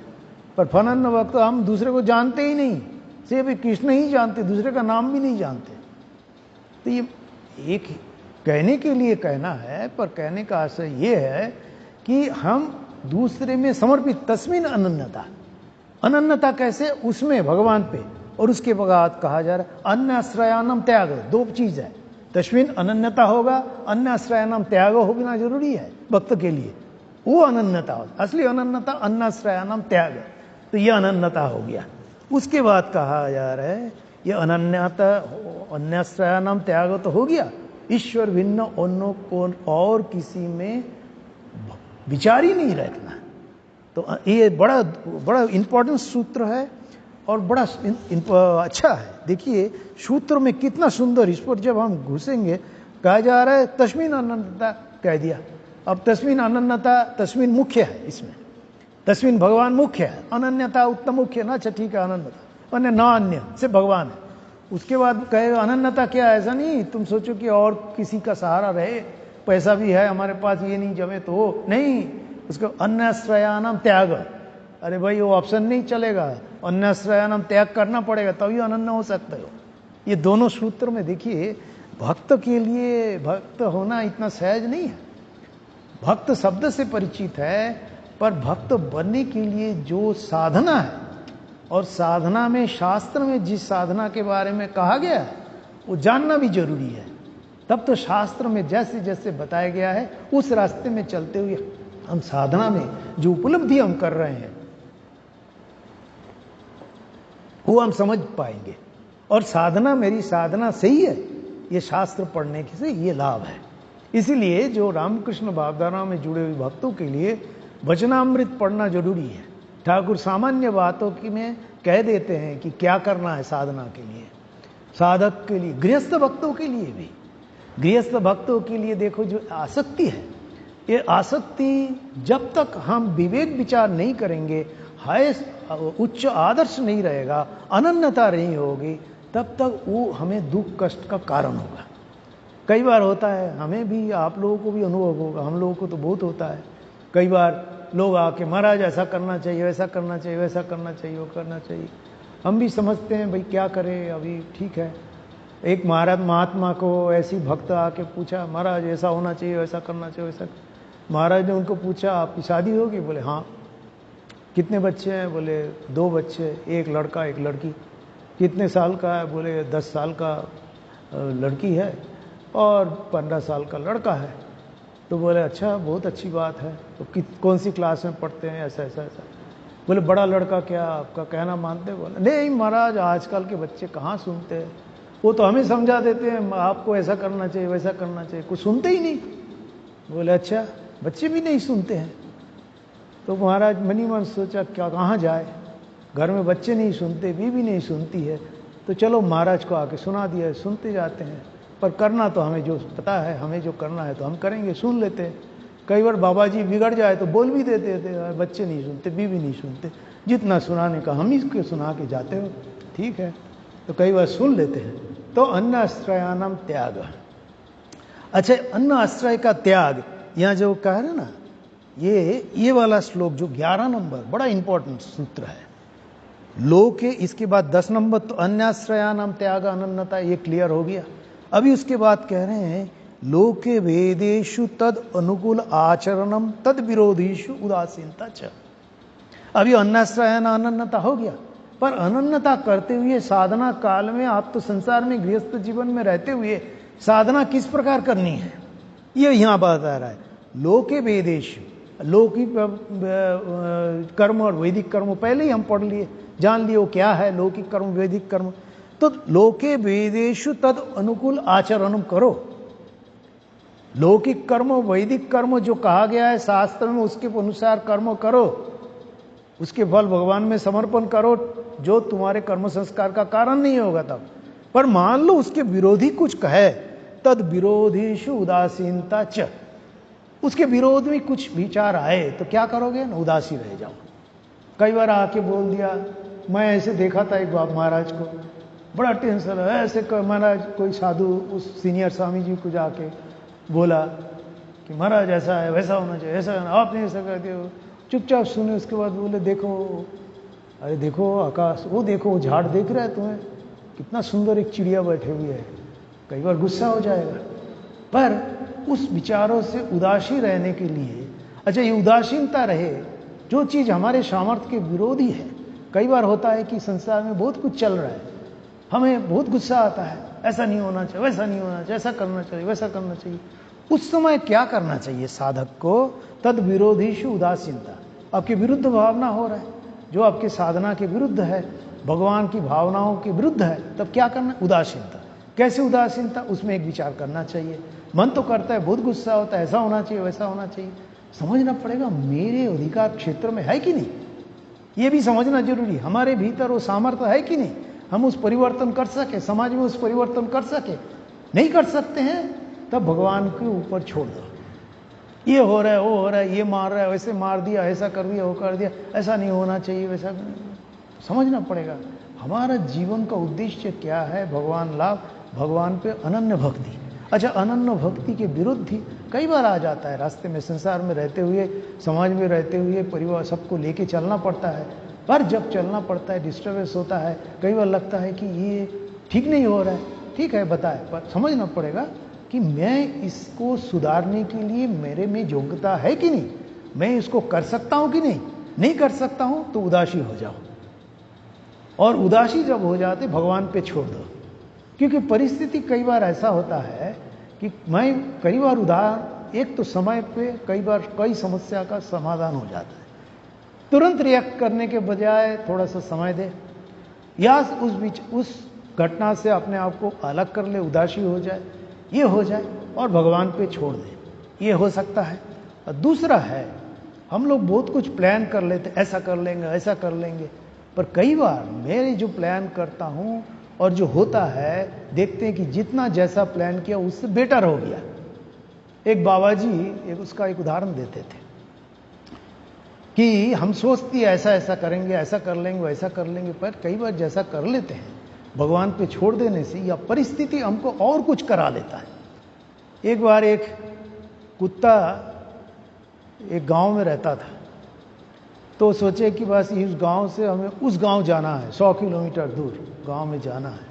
पर फनन्य भक्त हम दूसरे को जानते ही नहीं, सिर्फ कृष्ण ही जानते, दूसरे का नाम भी नहीं जानते। तो ये एक कहने के लिए कहना है, पर कहने का आशय ये है कि हम दूसरे में समर्पित, तस्मिन अनन्यता, अनन्यता कैसे, उसमें भगवान पे, और उसके बाद कहा जा रहा है अन्य आश्रयानम त्याग, दो चीज है, तस्मिन अनन्यता होगा, अन्य आश्रयानम त्याग होना जरूरी है भक्त के लिए, वो अनन्यता हो, असली अनन्यता अन्य आश्रयानम त्याग, तो ये अनन्यता हो गया। उसके बाद कहा जा रहा है ये अनन्यता, अन्य आश्रयानम त्याग तो हो गया, ईश्वर भिन्न अन्य को और किसी में विचार ही नहीं रखना। तो ये बड़ा इंपॉर्टेंट सूत्र है और बड़ा अच्छा है। देखिए सूत्र में कितना सुंदर, इस पर जब हम घुसेंगे, कहा जा रहा है तस्मीन अनन्यता कह दिया। अब तस्मीन अनन्यता, तस्मीन मुख्य है, इसमें तस्मीन भगवान मुख्य है, अनन्यता उत्तम मुख्य ना। अच्छा ठीक है, अनन्यता अन्य ना, अन्य से भगवान है। उसके बाद कहेगा अनन्यता क्या है? ऐसा नहीं तुम सोचो कि और किसी का सहारा रहे, पैसा भी है हमारे पास, ये नहीं जमे तो हो, नहीं। उसको अन्याश्रयानाम त्याग। अरे भाई वो ऑप्शन नहीं चलेगा, अन्याश्रयानाम त्याग करना पड़ेगा, तभी अनन्य हो सकते हो। ये दोनों सूत्र में देखिए, भक्त के लिए भक्त होना इतना सहज नहीं है। भक्त शब्द से परिचित है, पर भक्त बनने के लिए जो साधना है, और साधना में शास्त्र में जिस साधना के बारे में कहा गया है वो जानना भी जरूरी है। तब तो शास्त्र में जैसे जैसे बताया गया है उस रास्ते में चलते हुए हम साधना में जो उपलब्धि हम कर रहे हैं वो हम समझ पाएंगे। और साधना मेरी साधना सही है, ये शास्त्र पढ़ने से ये लाभ है। इसीलिए जो रामकृष्ण भावधारा में जुड़े हुए भक्तों के लिए वचनामृत पढ़ना जरूरी है। ठाकुर सामान्य बातों की में कह देते हैं कि क्या करना है साधना के लिए, साधक के लिए, गृहस्थ भक्तों के लिए भी। गृहस्थ भक्तों के लिए देखो जो आसक्ति है, ये आसक्ति जब तक हम विवेक विचार नहीं करेंगे, हाई उच्च आदर्श नहीं रहेगा, अनन्यता नहीं होगी, तब तक वो हमें दुख कष्ट का कारण होगा। कई बार होता है, हमें भी, आप लोगों को भी अनुभव होगा, हम लोगों को तो बहुत होता है। कई बार लोग आके महाराज ऐसा करना चाहिए, वैसा करना चाहिए, वैसा करना चाहिए, वो करना चाहिए। हम भी समझते हैं भाई क्या करें, अभी ठीक है। एक महाराज महात्मा को ऐसी भक्त आके पूछा, महाराज ऐसा होना चाहिए, वैसा करना चाहिए, वैसा। महाराज ने उनको पूछा आपकी शादी होगी? बोले हाँ। कितने बच्चे हैं? बोले 2 बच्चे, एक लड़का एक लड़की। कितने साल का है? बोले 10 साल का लड़की है और 15 साल का लड़का है। तो बोले अच्छा, बहुत अच्छी बात है। तो कौन सी क्लास में पढ़ते हैं? ऐसा ऐसा ऐसा। बोले बड़ा लड़का क्या आपका कहना मानते? बोले नहीं महाराज, आजकल के बच्चे कहाँ सुनते हैं, वो तो हमें समझा देते हैं आपको ऐसा करना चाहिए, वैसा करना चाहिए, कुछ सुनते ही नहीं। बोले अच्छा, बच्चे भी नहीं सुनते हैं। तो महाराज मनी मन सोचा क्या कहाँ जाए, घर में बच्चे नहीं सुनते, बीवी नहीं सुनती है, तो चलो महाराज को आके सुना दिया। सुनते जाते हैं, पर करना तो हमें जो पता है, हमें जो करना है तो हम करेंगे, सुन लेते हैं। कई बार बाबा जी बिगड़ जाए तो बोल भी देते थे, बच्चे नहीं सुनते, बीवी नहीं सुनते, जितना सुनाने का हम इसको सुना के जाते हो, ठीक है। तो कई बार सुन लेते हैं। तो अन्न आश्रयानाम त्याग। अच्छा, अन्न आश्रय का त्याग यहाँ जो कह रहे ना, ये वाला श्लोक जो 11 नंबर बड़ा इंपॉर्टेंट सूत्र है। लोके, इसके बाद 10 नंबर तो अन्याश्रयानाम त्याग अनन्यता, ये क्लियर हो गया। अभी उसके बाद कह रहे हैं लोके वेदेषु तद अनुकूल आचरणम तद विरोधीषु उदासीनता च। अभी अन्याश्रयन अनन्यता हो गया, पर अनन्यता करते हुए साधना काल में, आप तो संसार में गृहस्थ जीवन में रहते हुए साधना किस प्रकार करनी है ये यहां बता रहा है। लोके वेदेषु, लौकिक कर्म और वैदिक कर्म पहले ही हम पढ़ लिए, जान लिए वो क्या है, लौकिक कर्म वैदिक कर्म। तो लोके वेदेषु तद अनुकूल आचरणम करो। लौकिक कर्म वैदिक कर्म जो कहा गया है शास्त्र में, उसके अनुसार कर्म करो, उसके फल भगवान में समर्पण करो, जो तुम्हारे कर्म संस्कार का कारण नहीं होगा तब। पर मान लो उसके विरोधी कुछ कहे, तद विरोधीषु उदासीनता च, उसके विरोध में कुछ विचार आए तो क्या करोगे ना, उदासी रह जाओ। कई बार आके बोल दिया, मैं ऐसे देखा था एक बाप महाराज को, बड़ा टेंशन है, ऐसे महाराज कोई साधु उस सीनियर स्वामी जी को जाके बोला कि महाराज ऐसा है, वैसा होना चाहिए, ऐसा है, आपने ऐसा कर दिया। चुपचाप सुने, उसके बाद बोले देखो, अरे देखो आकाश, वो देखो वो झाड़ देख रहा है तुम्हें, कितना सुंदर एक चिड़िया बैठे हुई है। कई बार गुस्सा हो जाएगा, पर उस विचारों से उदासीन रहने के लिए, अच्छा ये उदासीनता रहे, जो चीज हमारे सामर्थ्य के विरोधी है। कई बार होता है कि संसार में बहुत कुछ चल रहा है, हमें बहुत गुस्सा आता है, ऐसा नहीं होना चाहिए, वैसा नहीं होना चाहिए, ऐसा करना चाहिए, वैसा करना चाहिए। उस समय क्या करना चाहिए साधक को, तद विरोधीषु उदासीनता, आपके विरुद्ध भावना हो रहा है, जो आपके साधना के विरुद्ध है, भगवान की भावनाओं के विरुद्ध है, तब क्या करना, उदासीनता। कैसे उदासीनता, उसमें एक विचार करना चाहिए। मन तो करता है, बहुत गुस्सा होता है, ऐसा होना चाहिए, वैसा होना चाहिए। समझना पड़ेगा मेरे अधिकार क्षेत्र में है कि नहीं, ये भी समझना जरूरी है। हमारे भीतर वो सामर्थ्य है कि नहीं, हम उस परिवर्तन कर सके, समाज में उस परिवर्तन कर सके। नहीं कर सकते हैं तब भगवान के ऊपर छोड़ दो। ये हो रहा है, वो हो रहा है, ये मार रहा है, वैसे मार दिया, ऐसा कर दिया, वो कर दिया, ऐसा नहीं होना चाहिए, वैसा समझना पड़ेगा। हमारा जीवन का उद्देश्य क्या है, भगवान लाभ, भगवान पे अनन्य भक्ति। अच्छा, अनन्य भक्ति के विरुद्ध ही कई बार आ जाता है रास्ते में, संसार में रहते हुए, समाज में रहते हुए, परिवार सबको लेके चलना पड़ता है। पर जब चलना पड़ता है डिस्टर्बेंस होता है, कई बार लगता है कि ये ठीक नहीं हो रहा है। ठीक है, बताए, पर समझना पड़ेगा कि मैं इसको सुधारने के लिए मेरे में योग्यता है कि नहीं, मैं इसको कर सकता हूं कि नहीं। नहीं कर सकता हूं तो उदासी हो जाओ, और उदासी जब हो जाते भगवान पे छोड़ दो। क्योंकि परिस्थिति कई बार ऐसा होता है कि मैं कई बार उदाहरण, एक तो समय पे कई बार कई समस्या का समाधान हो जाता है, तुरंत रिएक्ट करने के बजाय थोड़ा सा समय दे, या उस घटना से अपने आप को अलग कर ले, उदासी हो जाए, ये हो जाए, और भगवान पे छोड़ दे, ये हो सकता है। और दूसरा है, हम लोग बहुत कुछ प्लान कर लेते, ऐसा कर लेंगे, ऐसा कर लेंगे, पर कई बार मेरे जो प्लान करता हूं और जो होता है, देखते हैं कि जितना जैसा प्लान किया उससे बेटर हो गया। एक बाबा जी उसका एक उदाहरण देते थे कि हम सोचती है ऐसा ऐसा करेंगे, ऐसा कर लेंगे, वैसा कर लेंगे, पर कई बार जैसा कर लेते हैं भगवान पे छोड़ देने से, या परिस्थिति हमको और कुछ करा लेता है। एक बार एक कुत्ता एक गांव में रहता था, तो सोचे कि बस इस गांव से हमें उस गांव जाना है, 100 किलोमीटर दूर गांव में जाना है।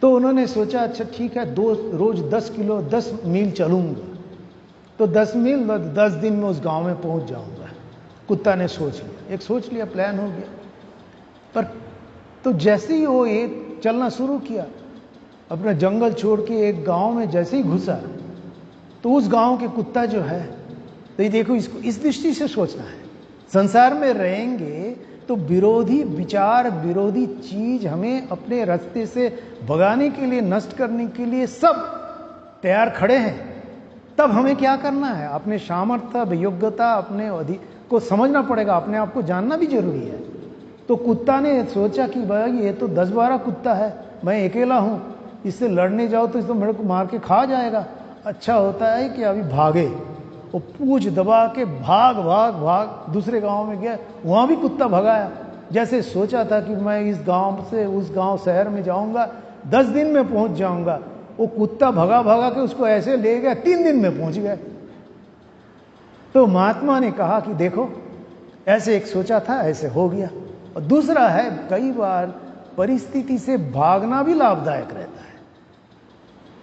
तो उन्होंने सोचा अच्छा ठीक है, रोज 10 मील चलूंगा, तो 10 मील 10 दिन में उस गांव में पहुंच जाऊंगा। कुत्ता ने सोच लिया, प्लान हो गया। पर तो जैसे ही वो एक चलना शुरू किया, अपना जंगल छोड़ के एक गांव में जैसे ही घुसा, तो उस गांव के कुत्ता जो है, तो ये देखो, इसको इस दृष्टि से सोचना है। संसार में रहेंगे तो विरोधी विचार, विरोधी चीज हमें अपने रास्ते से भगाने के लिए, नष्ट करने के लिए सब तैयार खड़े हैं। तब हमें क्या करना है, अपने सामर्थ्य, योग्यता, अपने अधिक को समझना पड़ेगा, अपने आप को जानना भी जरूरी है। तो कुत्ता ने सोचा कि भाई ये तो 10-12 कुत्ता है, मैं अकेला हूं, इससे लड़ने जाओ तो इसको मेरे को मार के खा जाएगा। अच्छा होता है कि अभी भागे, वो पूंछ दबा के भाग दूसरे गांव में गया, वहां भी कुत्ता भगाया। जैसे सोचा था कि मैं इस गांव से उस गांव शहर में जाऊंगा, 10 दिन में पहुंच जाऊंगा, वो कुत्ता भगा के उसको ऐसे ले गया, 3 दिन में पहुंच गया। तो महात्मा ने कहा कि देखो, ऐसे एक सोचा था, ऐसे हो गया। और दूसरा है, कई बार परिस्थिति से भागना भी लाभदायक रहता है,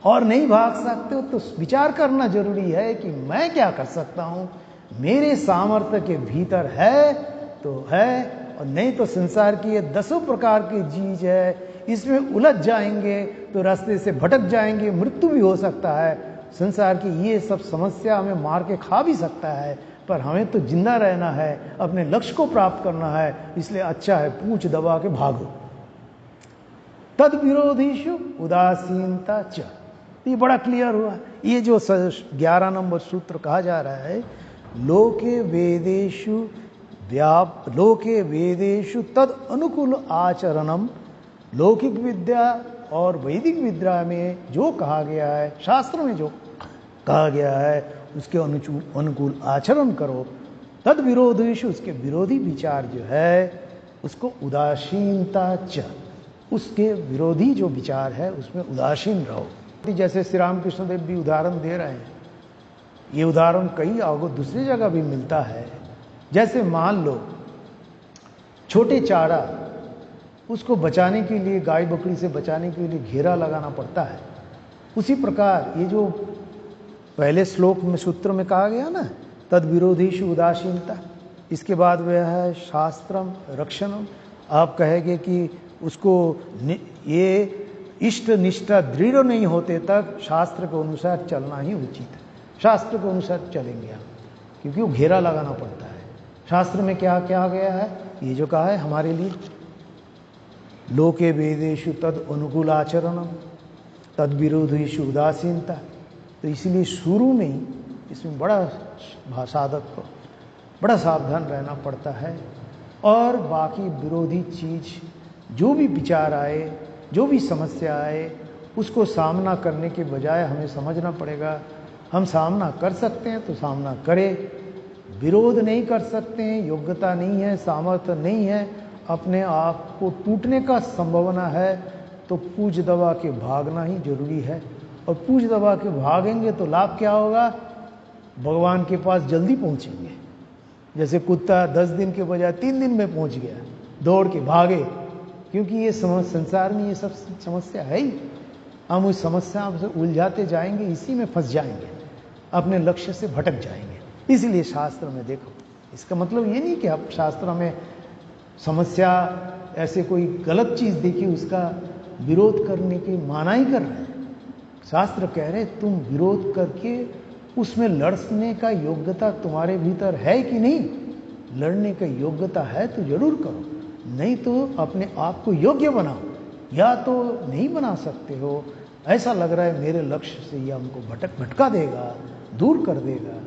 और नहीं भाग सकते हो तो विचार करना जरूरी है कि मैं क्या कर सकता हूं, मेरे सामर्थ्य के भीतर है तो है, और नहीं तो संसार की ये 10 प्रकार की चीज है, इसमें उलझ जाएंगे तो रास्ते से भटक जाएंगे, मृत्यु भी हो सकता है। संसार की ये सब समस्या हमें मार के खा भी सकता है, पर हमें तो जिंदा रहना है, अपने लक्ष्य को प्राप्त करना है। इसलिए अच्छा है, पूंछ दबा के भागो। तद विरोधीषु उदासीनता च, ये बड़ा क्लियर हुआ। ये जो 11 नंबर सूत्र कहा जा रहा है, लोके वेदेषु तद अनुकूल आचरणम, लौकिक विद्या और वैदिक विद्या में जो कहा गया है, शास्त्र में जो कहा गया है, उसके अनुकूल आचरण करो। तद विरोधेषु, उसके विरोधी विचार जो है उसको उदासीनता च, उसके विरोधी जो विचार है उसमें उदासीन रहो। जैसे श्री रामकृष्ण देव भी उदाहरण दे रहे हैं, ये उदाहरण कई आगे दूसरी जगह भी मिलता है। जैसे मान लो छोटे चारा, उसको बचाने के लिए, गाय बकरी से बचाने के लिए घेरा लगाना पड़ता है। उसी प्रकार ये जो पहले श्लोक में, सूत्र में कहा गया ना, तद विरोधीषु उदासीनता, इसके बाद वह है शास्त्रम रक्षणम। आप कहेंगे कि उसको ये इष्ट निष्ठा दृढ़ नहीं होते तक शास्त्र के अनुसार चलना ही उचित है। शास्त्र के अनुसार चलेंगे हम, क्योंकि वो घेरा लगाना पड़ता है। शास्त्र में क्या क्या गया है, ये जो कहा है हमारे लिए, लोके वेदेषु तद अनुकूल आचरणम तद विरोधेषु उदासीनता। तो इसलिए शुरू में ही इसमें बड़ा साधक को बड़ा सावधान रहना पड़ता है, और बाकी विरोधी चीज जो भी विचार आए, जो भी समस्या आए, उसको सामना करने के बजाय हमें समझना पड़ेगा हम सामना कर सकते हैं तो सामना करें, विरोध नहीं कर सकते हैं, योग्यता नहीं है, सामर्थ्य नहीं है, अपने आप को टूटने का संभावना है, तो पूछ दबा के भागना ही जरूरी है। और पूछ दबा के भागेंगे तो लाभ क्या होगा? भगवान के पास जल्दी पहुंचेंगे। जैसे कुत्ता 10 दिन के बजाय 3 दिन में पहुंच गया, दौड़ के भागे, क्योंकि ये संसार में ये सब समस्या है ही। हम उस समस्या से उलझाते जाएंगे, इसी में फंस जाएंगे, अपने लक्ष्य से भटक जाएंगे। इसलिए शास्त्र में देखो, इसका मतलब ये नहीं कि आप शास्त्र में समस्या ऐसे कोई गलत चीज देखी उसका विरोध करने की मनाही कर रहे हैं। शास्त्र कह रहे तुम विरोध करके उसमें लड़ने का योग्यता तुम्हारे भीतर है कि नहीं? लड़ने का योग्यता है तो जरूर करो, नहीं तो अपने आप को योग्य बनाओ। या तो नहीं बना सकते हो, ऐसा लग रहा है मेरे लक्ष्य से यह हमको भटका देगा, दूर कर देगा,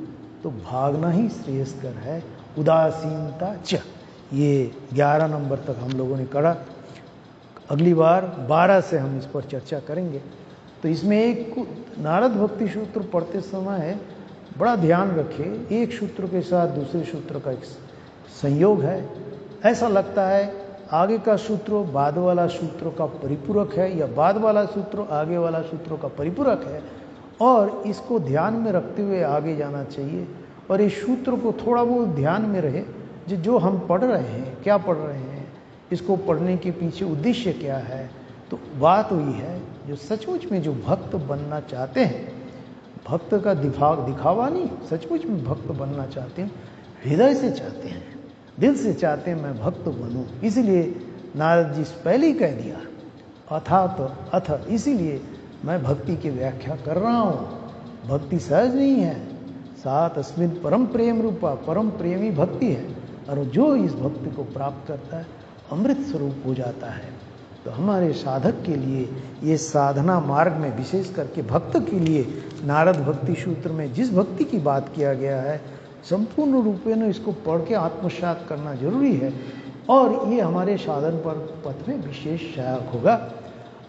तो भागना ही श्रेयस्कर है। उदासीनता च, ये 11 नंबर तक हम लोगों ने करा। अगली बार 12 से हम इस पर चर्चा करेंगे। तो इसमें एक नारद भक्ति सूत्र पढ़ते समय बड़ा ध्यान रखें, एक सूत्र के साथ दूसरे सूत्र का एक संयोग है। ऐसा लगता है आगे का सूत्र बाद वाला सूत्र का परिपूरक है, या बाद वाला सूत्र आगे वाला सूत्र का परिपूरक है, और इसको ध्यान में रखते हुए आगे जाना चाहिए। और इस सूत्र को थोड़ा बहुत ध्यान में रहे, जो हम पढ़ रहे हैं, क्या पढ़ रहे हैं, इसको पढ़ने के पीछे उद्देश्य क्या है। तो बात वही है, जो सचमुच में जो भक्त बनना चाहते हैं, भक्त का दिखावा नहीं, सचमुच में भक्त बनना चाहते हैं, हृदय से चाहते हैं, दिल से चाहते हैं मैं भक्त बनूं। इसीलिए नारद जी पहले ही कह दिया अथ, इसीलिए मैं भक्ति की व्याख्या कर रहा हूँ। भक्ति सहज नहीं है, साथ अस्मिन परम प्रेम रूपा, परम प्रेमी भक्ति है, और जो इस भक्ति को प्राप्त करता है अमृत स्वरूप हो जाता है। तो हमारे साधक के लिए ये साधना मार्ग में, विशेष करके भक्त के लिए, नारद भक्ति सूत्र में जिस भक्ति की बात किया गया है, संपूर्ण रूपे में इसको पढ़ के आत्मसात करना जरूरी है, और ये हमारे साधन पर पथ में विशेष सहायक होगा।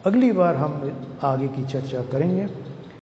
अगली बार हम आगे की चर्चा करेंगे।